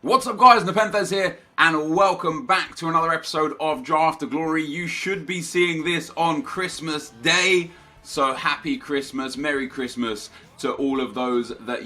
What's up guys, NepentheZ here, and welcome back to another episode of Draft to Glory. You should be seeing this on Christmas Day, so happy Christmas, Merry Christmas to all of those that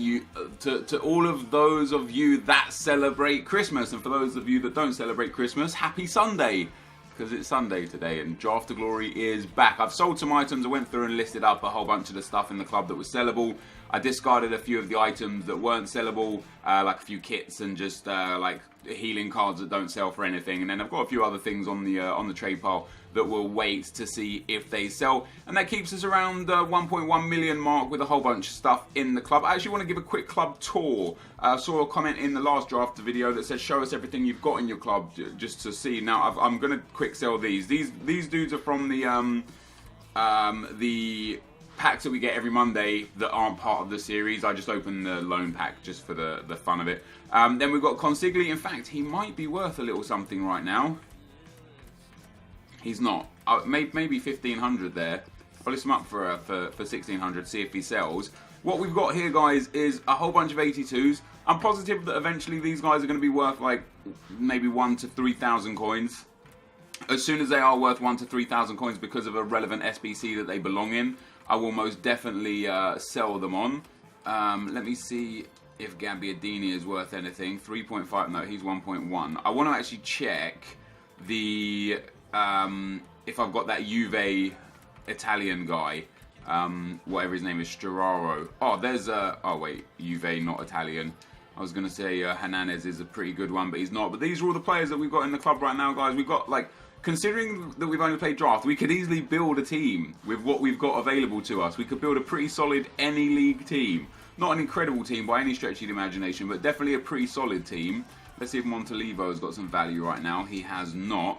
to all of those of you that celebrate Christmas, and for those of you that don't celebrate Christmas, happy Sunday, because it's Sunday today and Draft to Glory is back. I've sold some items. I went through and listed up a whole bunch of the stuff in the club that was sellable. I discarded a few of the items that weren't sellable, like a few kits and just like healing cards that don't sell for anything. And then I've got a few other things on the trade pile that will wait to see if they sell. And that keeps us around the 1.1 million mark with a whole bunch of stuff in the club. I actually want to give a quick club tour. I saw a comment in the last draft video that says show us everything you've got in your club just to see. Now I'm going to quick sell these. These dudes are from the packs that we get every Monday that aren't part of the series. I just opened the loan pack just for the fun of it. Then we've got Consigli. In fact, he might be worth a little something right now. He's not. Maybe 1,500 there. I'll list him up for 1,600, see if he sells. What we've got here, guys, is a whole bunch of 82s. I'm positive that eventually these guys are going to be worth like maybe 1,000 to 3,000 coins. As soon as they are worth 1,000 to 3,000 coins because of a relevant SBC that they belong in, I will most definitely sell them on. Let me see if Gabbiadini is worth anything. 3.5, no, he's 1.1. I want to actually check the if I've got that Juve Italian guy, whatever his name is, Storaro. Oh, there's oh wait, Juve, not Italian. I was going to say Hernandez is a pretty good one, but he's not. But these are all the players that we've got in the club right now, guys. We've got, like, considering that we've only played draft, we could easily build a team with what we've got available to us. We could build a pretty solid any league team. Not an incredible team by any stretch of the imagination, but definitely a pretty solid team. Let's see if Montalivo has got some value right now. He has not.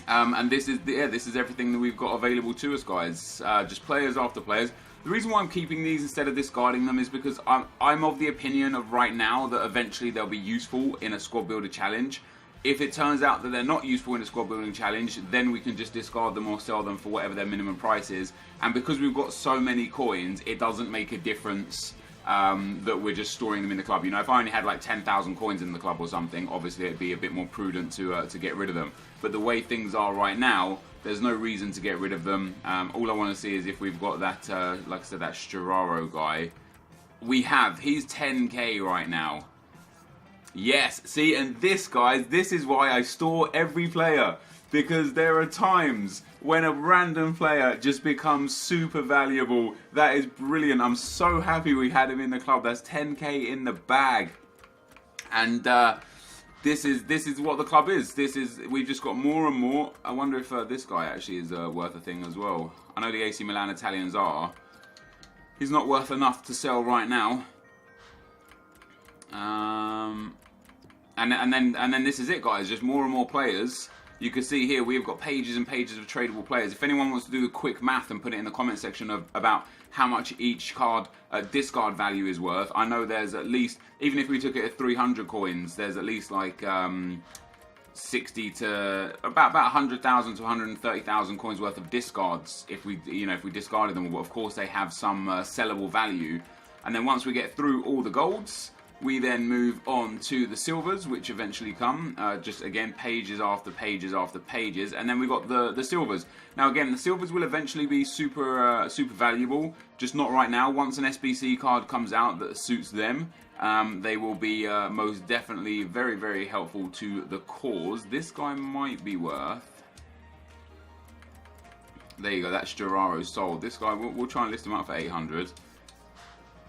And this is everything that we've got available to us, guys. Just players after players. The reason why I'm keeping these instead of discarding them is because I'm of the opinion of right now that eventually they'll be useful in a squad builder challenge. If it turns out that they're not useful in a squad building challenge, then we can just discard them or sell them for whatever their minimum price is. And because we've got so many coins, it doesn't make a difference that we're just storing them in the club. You know, if I only had like 10,000 coins in the club or something, obviously it'd be a bit more prudent to get rid of them. But the way things are right now, there's no reason to get rid of them. All I want to see is if we've got that, like I said, that Storaro guy. He's 10k right now. Yes, see, and this, guys, this is why I store every player. Because there are times when a random player just becomes super valuable. That is brilliant. I'm so happy we had him in the club. That's 10k in the bag. And this is what the club is. We've just got more and more. I wonder if this guy actually is worth a thing as well. I know the AC Milan Italians are. He's not worth enough to sell right now. And then this is it, guys. Just more and more players. You can see here we've got pages and pages of tradable players. If anyone wants to do the quick math and put it in the comment section about how much each card discard value is worth, I know there's at least, even if we took it at 300 coins, there's at least like 60 to about 100,000 to 130,000 coins worth of discards if we discarded them. But of course they have some sellable value. And then once we get through all the golds, we then move on to the silvers, which eventually come, just again, pages after pages after pages, and then we've got the silvers. Now again, the silvers will eventually be super valuable, just not right now. Once an SBC card comes out that suits them, they will be most definitely very, very helpful to the cause. This guy might be worth... There you go, that's Storaro sold. This guy, we'll try and list him up for 800.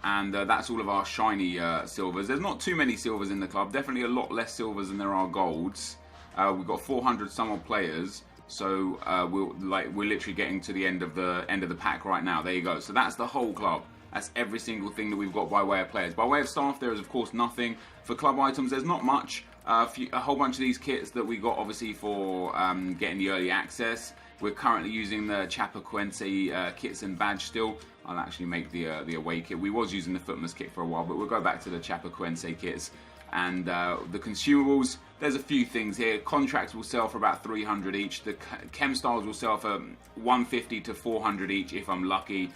And that's all of our shiny silvers. There's not too many silvers in the club. Definitely a lot less silvers than there are golds. We've got 400 some odd players, so we're literally getting to the end of the pack right now. There you go. So that's the whole club. That's every single thing that we've got by way of players. By way of staff, there is of course nothing. For club items, there's not much. A whole bunch of these kits that we got obviously for getting the early access. We're currently using the Chapecoense kits and badge still. I'll actually make the away kit. We was using the Footman's kit for a while, but we'll go back to the Chapecoense kits. And the consumables, there's a few things here. Contracts will sell for about 300 each. The chem styles will sell for 150 to 400 each if I'm lucky.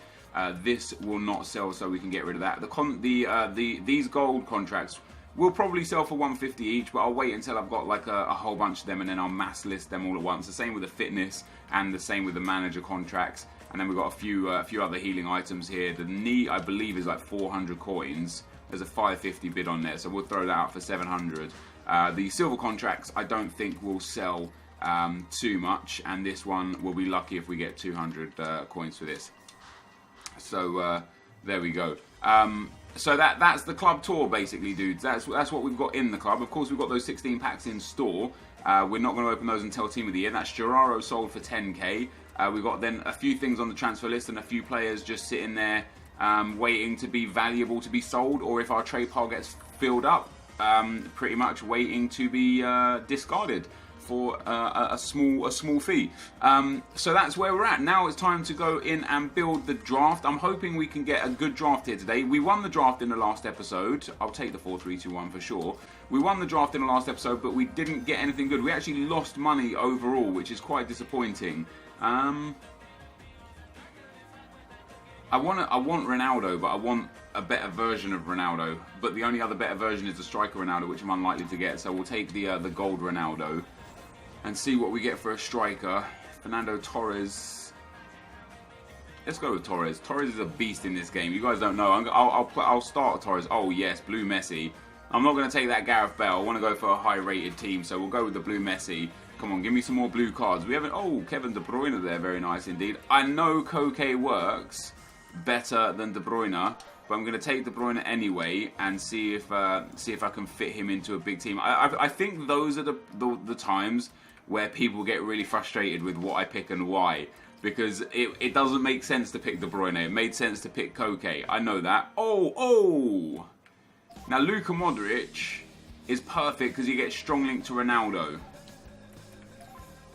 This will not sell, so we can get rid of that. These gold contracts We'll probably sell for 150 each, but I'll wait until I've got like a whole bunch of them, and then I'll mass list them all at once. The same with the fitness, and the same with the manager contracts. And then we've got a few other healing items here. The knee, I believe, is like 400 coins. There's a 550 bid on there, so we'll throw that out for 700. The silver contracts, I don't think will sell too much, and this one will be lucky if we get 200 coins for this. So there we go. So that's the club tour, basically, dudes. That's what we've got in the club. Of course, we've got those 16 packs in store. We're not going to open those until Team of the Year. That's Gerraro sold for 10k. We've got then a few things on the transfer list and a few players just sitting there waiting to be valuable to be sold, or if our trade pile gets filled up, pretty much waiting to be discarded for a small fee. So that's where we're at. Now it's time to go in and build the draft. I'm hoping we can get a good draft here today. We won the draft in the last episode. I'll take the 4-3-2-1 for sure. We won the draft in the last episode, but we didn't get anything good. We actually lost money overall, which is quite disappointing. I want Ronaldo, but I want a better version of Ronaldo. But the only other better version is the striker Ronaldo, which I'm unlikely to get. So we'll take the gold Ronaldo and see what we get for a striker. Fernando Torres. Let's go with Torres. Torres is a beast in this game. You guys don't know. I'll start Torres. Oh yes, blue Messi. I'm not going to take that Gareth Bale. I want to go for a high-rated team, so we'll go with the blue Messi. Come on, give me some more blue cards. We haven't... Oh, Kevin De Bruyne there. Very nice indeed. I know Koke works better than De Bruyne, but I'm going to take De Bruyne anyway and see if I can fit him into a big team. I think those are the times where people get really frustrated with what I pick and why, because it doesn't make sense to pick De Bruyne. It made sense to pick Koke. I know that. Oh! Now, Luka Modric is perfect because he gets strong link to Ronaldo.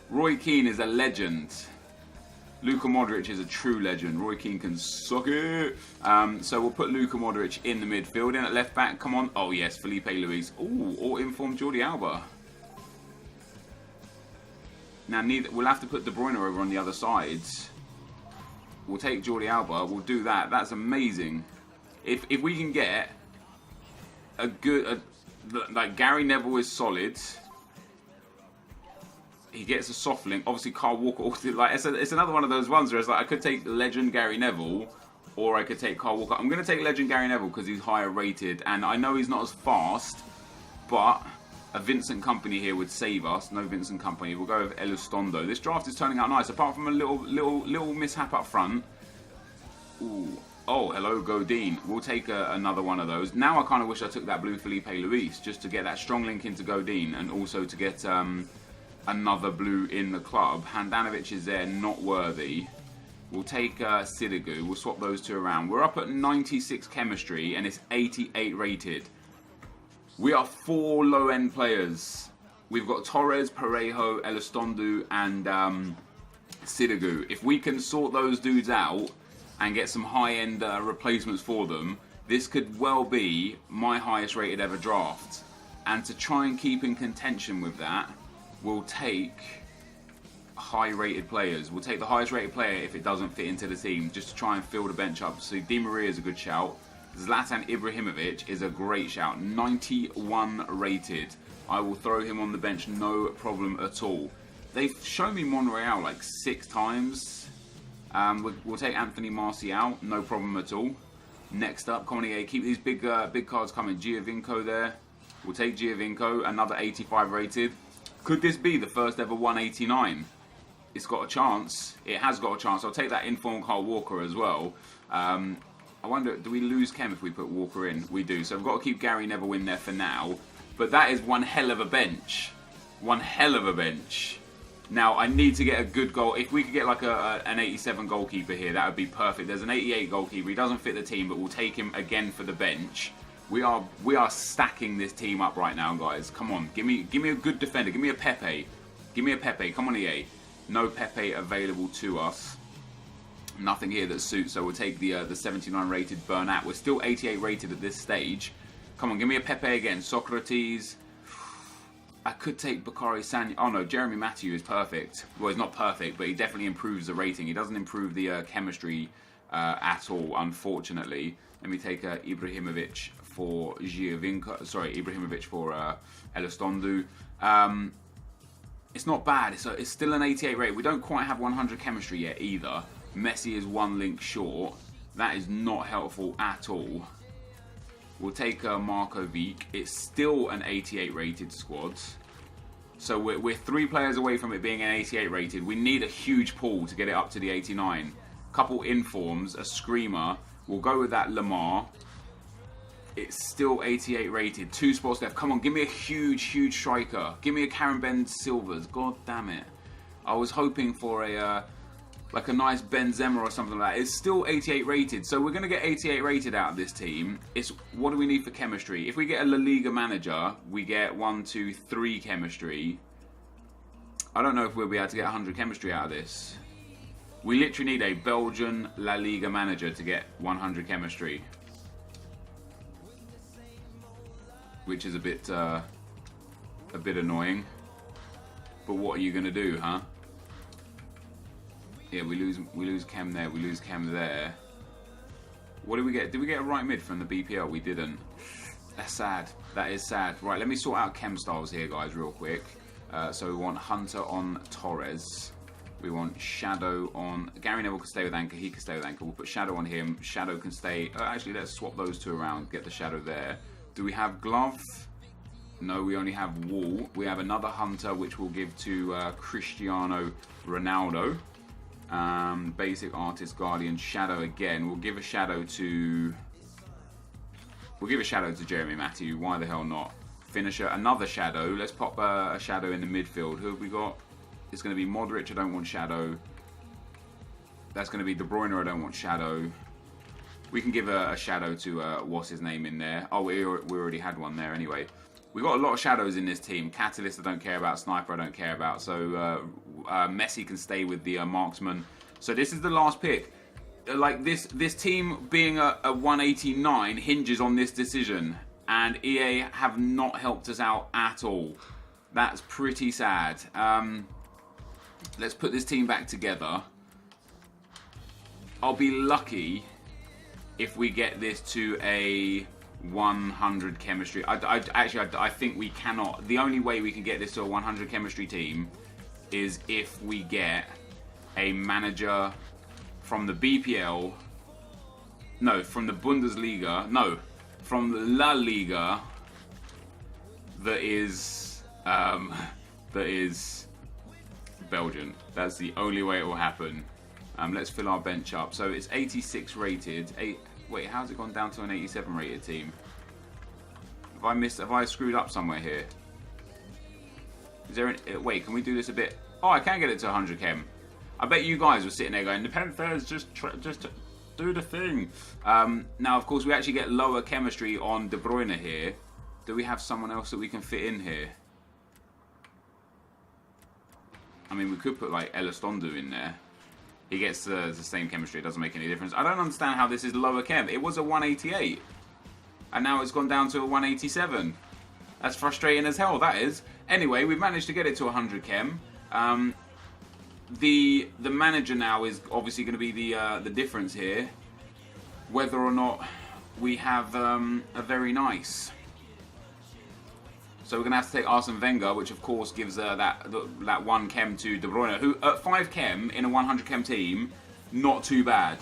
Roy Keane is a legend. Luka Modric is a true legend. Roy Keane can suck it. So we'll put Luka Modric in the midfield. In at left back, come on. Oh yes, Felipe Luis. Ooh, or informed Jordi Alba. Now we'll have to put De Bruyne over on the other side. We'll take Jordi Alba. We'll do that. That's amazing. If we can get a good... like Gary Neville is solid. He gets a soft link. Obviously, Kyle Walker. Like it's another one of those ones where it's like I could take legend Gary Neville, or I could take Kyle Walker. I'm going to take legend Gary Neville because he's higher rated, and I know he's not as fast, but a Vincent Kompany here would save us. No Vincent Kompany. We'll go with Elustondo. This draft is turning out nice, apart from a little mishap up front. Ooh. Oh, hello, Godin. We'll take another one of those. Now I kind of wish I took that blue Felipe Luis just to get that strong link into Godin, and also to get another blue in the club. Handanovic is there, not worthy. We'll take Sidigu. We'll swap those two around. We're up at 96 chemistry, and it's 88 rated. We are 4 low-end players. We've got Torres, Parejo, Elizondo, and Sidigu. If we can sort those dudes out and get some high-end replacements for them, this could well be my highest rated ever draft. And to try and keep in contention with that, we'll take high-rated players. We'll take the highest-rated player if it doesn't fit into the team, just to try and fill the bench up. So Di Maria is a good shout. Zlatan Ibrahimovic is a great shout. 91 rated. I will throw him on the bench, no problem at all. They've shown me Monreal like 6 times. We'll take Anthony Martial, no problem at all. Next up, keep these big cards coming. Giovinco there. We'll take Giovinco, another 85 rated. Could this be the first ever 189? It's got a chance. It has got a chance. I'll take that informed Kyle Walker as well. I wonder, do we lose Chem if we put Walker in? We do. So we've got to keep Gary Neville in there for now. But that is one hell of a bench. One hell of a bench. Now, I need to get a good goal. If we could get like an 87 goalkeeper here, that would be perfect. There's an 88 goalkeeper. He doesn't fit the team, but we'll take him again for the bench. We are stacking this team up right now, guys. Come on, give me a good defender. Give me a Pepe. Give me a Pepe. Come on, EA. No Pepe available to us. Nothing here that suits. So we'll take the 79 rated Bernat. We're still 88 rated at this stage. Come on, give me a Pepe again. Socrates. I could take Bakary Sagna. Oh no, Jeremy Matthew is perfect. Well, he's not perfect, but he definitely improves the rating. He doesn't improve the chemistry at all, unfortunately. Let me take Ibrahimovic for Giovinco. Sorry, Ibrahimovic for Elizondo. It's not bad. It's still an 88 rate. We don't quite have 100 chemistry yet either. Messi is 1 link short. That is not helpful at all. We'll take Marco Vic. It's still an 88 rated squad. So we're 3 players away from it being an 88 rated. We need a huge pull to get it up to the 89. Couple informs, a screamer. We'll go with that Lamar. It's still 88 rated. 2 spots left. Come on, give me a huge striker. Give me a Karen Ben Silvers. God damn it. I was hoping for a like a nice Benzema or something like that. It's still 88 rated. So we're going to get 88 rated out of this team. It's what do we need for chemistry? If we get a La Liga manager, we get 1, 2, 3 chemistry. I don't know if we'll be able to get 100 chemistry out of this. We literally need a Belgian La Liga manager to get 100 chemistry. Which is a bit annoying. But what are you gonna do, huh? Yeah, we lose Chem there, we lose Chem there. What did we get? Did we get a right mid from the BPL? We didn't. That's sad. That is sad. Right, let me sort out Chem styles here, guys, real quick. So we want Hunter on Torres. We want Shadow on... Gary Neville can stay with Anchor. He can stay with Anchor. We'll put Shadow on him. Shadow can stay... actually, let's swap those 2 around. Get the Shadow there. Do we have Glove? No, we only have Wall. We have another Hunter, which we'll give to Cristiano Ronaldo. Basic Artist, Guardian, Shadow again. We'll give a Shadow to... We'll give a Shadow to Jeremy Matthew. Why the hell not? Finisher, another Shadow. Let's pop a Shadow in the midfield. Who have we got? It's going to be Modric. I don't want Shadow. That's going to be De Bruyne. I don't want Shadow. We can give a Shadow to what's his name in there. Oh, we already had one there anyway. We got a lot of Shadows in this team. Catalyst I don't care about. Sniper I don't care about. So Messi can stay with the marksman. So this is the last pick. Like this team being a 189 hinges on this decision, and EA have not helped us out at all. That's pretty sad. Let's put this team back together. I'll be lucky if we get this to a 100 chemistry. I think we cannot. The only way we can get this to a 100 chemistry team is if we get a manager from the BPL. No, from the Bundesliga. No, from La Liga. That is Belgian. That's the only way it will happen. Let's fill our bench up. So it's 86 rated. Wait, how's it gone down to an 87 rated team? Have I screwed up somewhere here? Is there wait, can we do this a bit? Oh, I can get it to 100 chem. I bet you guys were sitting there going, NepentheZ, just do the thing. Now, of course, we actually get lower chemistry on De Bruyne here. Do we have someone else that we can fit in here? I mean, we could put like Elizondo in there. He gets the same chemistry. It doesn't make any difference. I don't understand how this is lower chem. It was a 188. And now it's gone down to a 187. That's frustrating as hell, that is. Anyway, we've managed to get it to 100 chem. The manager now is obviously going to be the difference here. Whether or not we have a very nice... So we're going to have to take Arsene Wenger, which of course gives that 1 chem to De Bruyne, who at 5 chem in a 100 chem team, not too bad.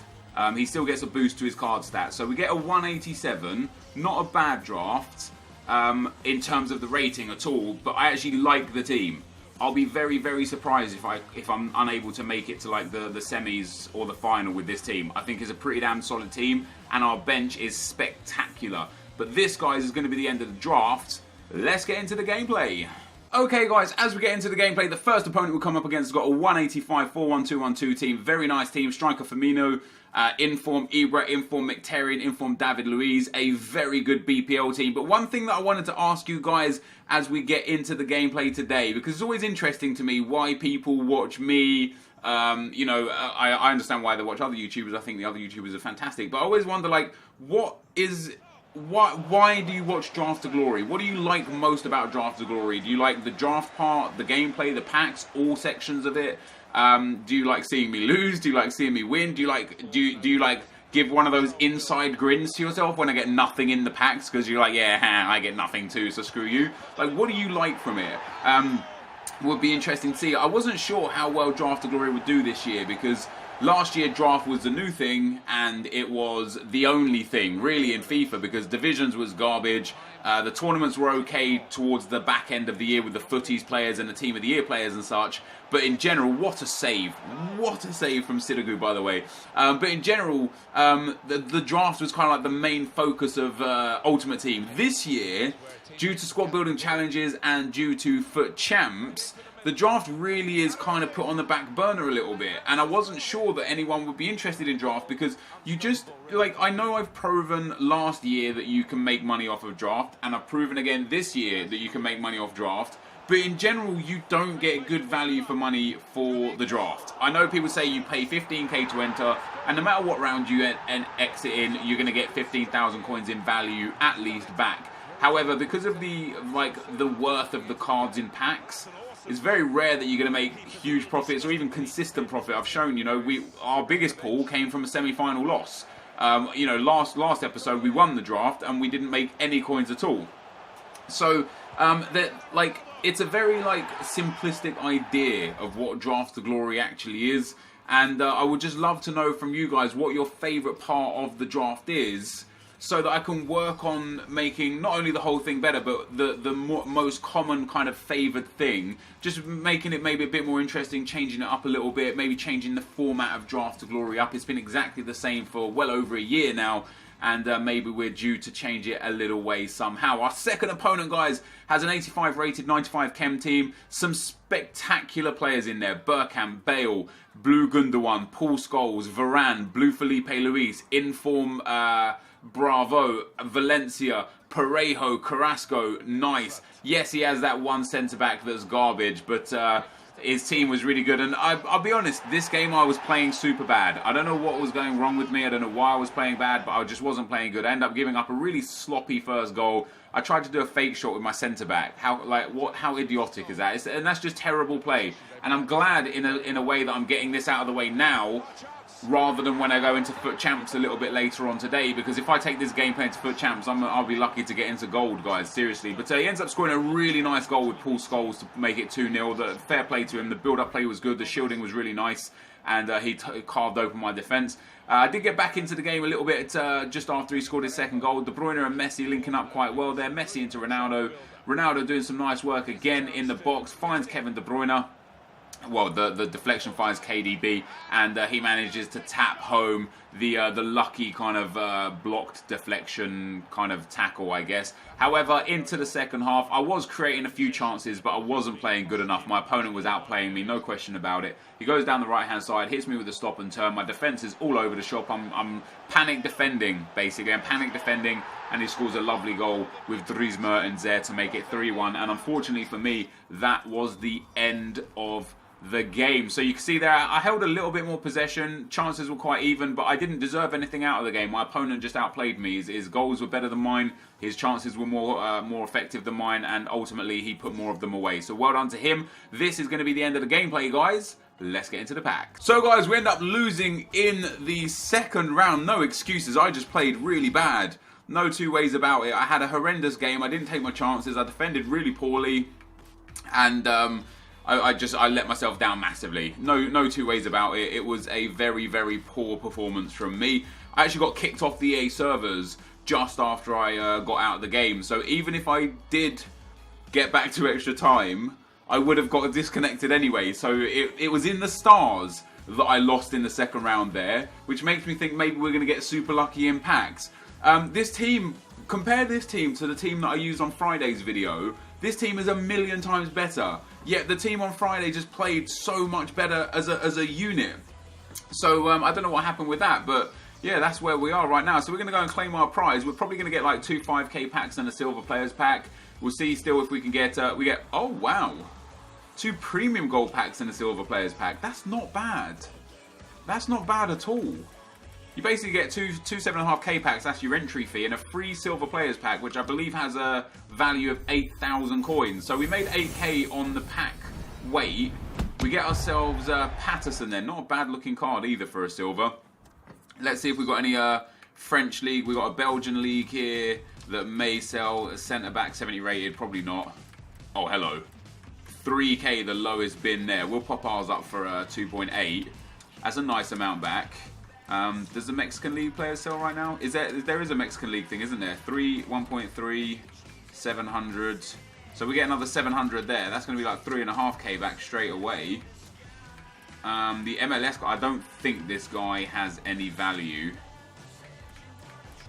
He still gets a boost to his card stats. So we get a 187, not a bad draft in terms of the rating at all, but I actually like the team. I'll be very, very surprised if I'm unable to make it to like the semis or the final with this team. I think it's a pretty damn solid team, and our bench is spectacular. But this, guys, is going to be the end of the draft. Let's get into the gameplay. Okay, guys, as we get into the gameplay, the first opponent we'll come up against has got a 185 4-1-2-1-2 team. Very nice team. Striker Firmino, Inform Ibra, Inform Mkhitaryan, Inform David Luiz. A very good BPL team. But one thing that I wanted to ask you guys as we get into the gameplay today, because it's always interesting to me why people watch me. You know, I understand why they watch other YouTubers. I think the other YouTubers are fantastic. But I always wonder, like, why do you watch Draft to Glory? What do you like most about Draft to Glory? Do you like the draft part, the gameplay, the packs, all sections of it? Do you like seeing me lose? Do you like seeing me win? Do you like give one of those inside grins to yourself when I get nothing in the packs, because you're like, yeah, I get nothing too, so screw you. Like, what do you like from it? Would be interesting to see. I wasn't sure how well Draft to Glory would do this year, because last year draft was the new thing, and it was the only thing really in FIFA, because divisions was garbage. The tournaments were okay towards the back end of the year with the footies players and the team of the year players and such. But in general, what a save. What a save from Sidigu, by the way. But in general, the draft was kind of like the main focus of Ultimate Team. This year, due to squad building challenges and due to FUT Champs, the draft really is kind of put on the back burner a little bit, and I wasn't sure that anyone would be interested in draft, because you just, like, I know I've proven last year that you can make money off of draft, and I've proven again this year that you can make money off draft, but in general you don't get good value for money for the draft. I know people say you pay 15k to enter, and no matter what round you exit in, you're going to get 15,000 coins in value at least back. However, because of the worth of the cards in packs, it's very rare that you're going to make huge profits or even consistent profit. I've shown, you know, our biggest pool came from a semi-final loss. You know, last episode we won the draft and we didn't make any coins at all. So it's a very simplistic idea of what Draft to Glory actually is, and I would just love to know from you guys what your favourite part of the draft is, so that I can work on making not only the whole thing better, but the most common kind of favoured thing. Just making it maybe a bit more interesting, changing it up a little bit, maybe changing the format of Draft to Glory up. It's been exactly the same for well over a year now, and maybe we're due to change it a little way somehow. Our second opponent, guys, has an 85 rated, 95 chem team. Some spectacular players in there. Burkham, Bale, Blue Gundogan, Paul Scholes, Varane, Blue Felipe Luis, Inform... Bravo, Valencia, Parejo, Carrasco, nice. Yes, he has that one centre-back that's garbage, but his team was really good. And I'll be honest, this game I was playing super bad. I don't know what was going wrong with me. I don't know why I was playing bad, but I just wasn't playing good. I ended up giving up a really sloppy first goal. I tried to do a fake shot with my centre-back. How idiotic is that? And that's just terrible play. And I'm glad in a way that I'm getting this out of the way now, rather than when I go into FUT Champs a little bit later on today, because if I take this gameplay into FUT Champs, I'll be lucky to get into gold, guys, seriously. But he ends up scoring a really nice goal with Paul Scholes to make it 2-0. Fair play to him. The build-up play was good. The shielding was really nice, and he carved open my defence. I did get back into the game a little bit just after he scored his second goal. De Bruyne and Messi linking up quite well there. Messi into Ronaldo. Ronaldo doing some nice work again in the box. Finds Kevin De Bruyne. Well, the deflection finds KDB, and he manages to tap home the lucky kind of blocked deflection kind of tackle, I guess. However, into the second half, I was creating a few chances, but I wasn't playing good enough. My opponent was outplaying me, no question about it. He goes down the right-hand side, hits me with a stop and turn. My defence is all over the shop. I'm panic defending, basically. I'm panic defending, and he scores a lovely goal with NepentheZ to make it 3-1. And unfortunately for me, that was the end of the game. So you can see there, I held a little bit more possession. Chances were quite even, but I didn't deserve anything out of the game. My opponent just outplayed me. His goals were better than mine. His chances were more effective than mine, and ultimately he put more of them away. So well done to him. This is going to be the end of the gameplay, guys. Let's get into the pack. So guys, we end up losing in the second round. No excuses. I just played really bad. No two ways about it. I had a horrendous game. I didn't take my chances. I defended really poorly, and I let myself down massively. No two ways about it. It was a very, very poor performance from me. I actually got kicked off the EA servers just after I got out of the game. So even if I did get back to extra time, I would have got disconnected anyway. So it was in the stars that I lost in the second round there, which makes me think maybe we're going to get super lucky in packs. This team, compare this team to the team that I used on Friday's video. This team is a million times better. Yet the team on Friday just played so much better as a unit. So I don't know what happened with that, but yeah, that's where we are right now. So we're going to go and claim our prize. We're probably going to get like 2 5k packs and a silver players pack. We'll see still if we can get, oh wow, 2 premium gold packs and a silver players pack. That's not bad. That's not bad at all. You basically get two 7.5k packs, that's your entry fee, and a free silver players pack, which I believe has a value of 8,000 coins. So we made 8k on the pack weight. We get ourselves Patterson then, not a bad looking card either for a silver. Let's see if we've got any French league. We've got a Belgian league here that may sell a centre-back 70 rated. Probably not. Oh, hello. 3k, the lowest bin there. We'll pop ours up for 2.8. That's a nice amount back. Does the Mexican league players sell right now? There is a Mexican league thing, isn't there? 1.3, 700. So we get another 700 there. That's going to be like 3.5k back straight away. The MLS guy, I don't think this guy has any value.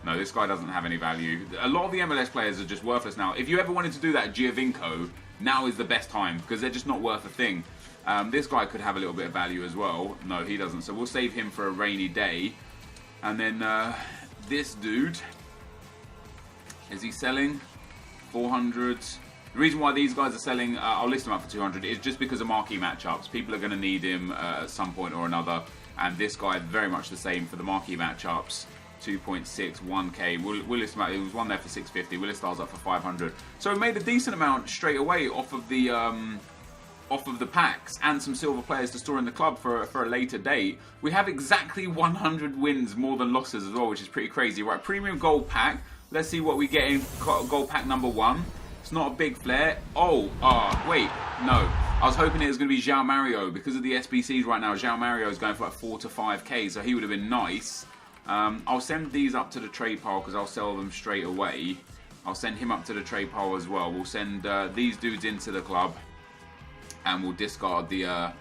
No, this guy doesn't have any value. A lot of the MLS players are just worthless now. If you ever wanted to do that Giovinco, now is the best time because they're just not worth a thing. This guy could have a little bit of value as well. No, he doesn't. So we'll save him for a rainy day. And then this dude, is he selling? 400. The reason why these guys are selling, I'll list them up for 200, is just because of marquee matchups. People are going to need him at some point or another. And this guy, very much the same for the marquee matchups. 2.6, 1k. We'll list them out. There was one there for 650. We'll list ours up for 500. So we made a decent amount straight away off of the packs and some silver players to store in the club for a later date. We have exactly 100 wins more than losses as well, which is pretty crazy. Right, premium gold pack. Let's see what we get in gold pack number 1. It's not a big flare. Oh, wait, no. I was hoping it was going to be João Mario because of the SBCs right now. João Mario is going for like 4 to 5k, so he would have been nice. I'll send these up to the trade pile because I'll sell them straight away. I'll send him up to the trade pile as well. We'll send these dudes into the club, and we'll discard the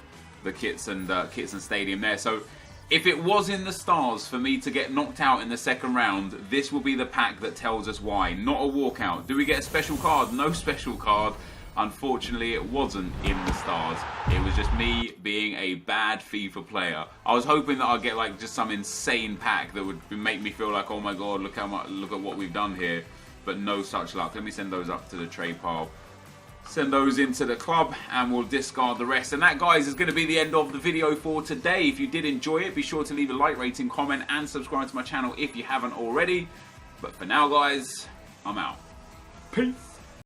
kits and stadium there. So if it was in the stars for me to get knocked out in the second round, this will be the pack that tells us why. Not a walkout. Do we get a special card? No special card. Unfortunately, it wasn't in the stars. It was just me being a bad FIFA player. I was hoping that I'd get like just some insane pack that would make me feel like, oh my god, look at what we've done here. But no such luck. Let me send those up to the trade pile. Send those into the club and we'll discard the rest. And that, guys, is going to be the end of the video for today. If you did enjoy it, be sure to leave a like, rating, comment and subscribe to my channel if you haven't already. But for now, guys, I'm out. Peace.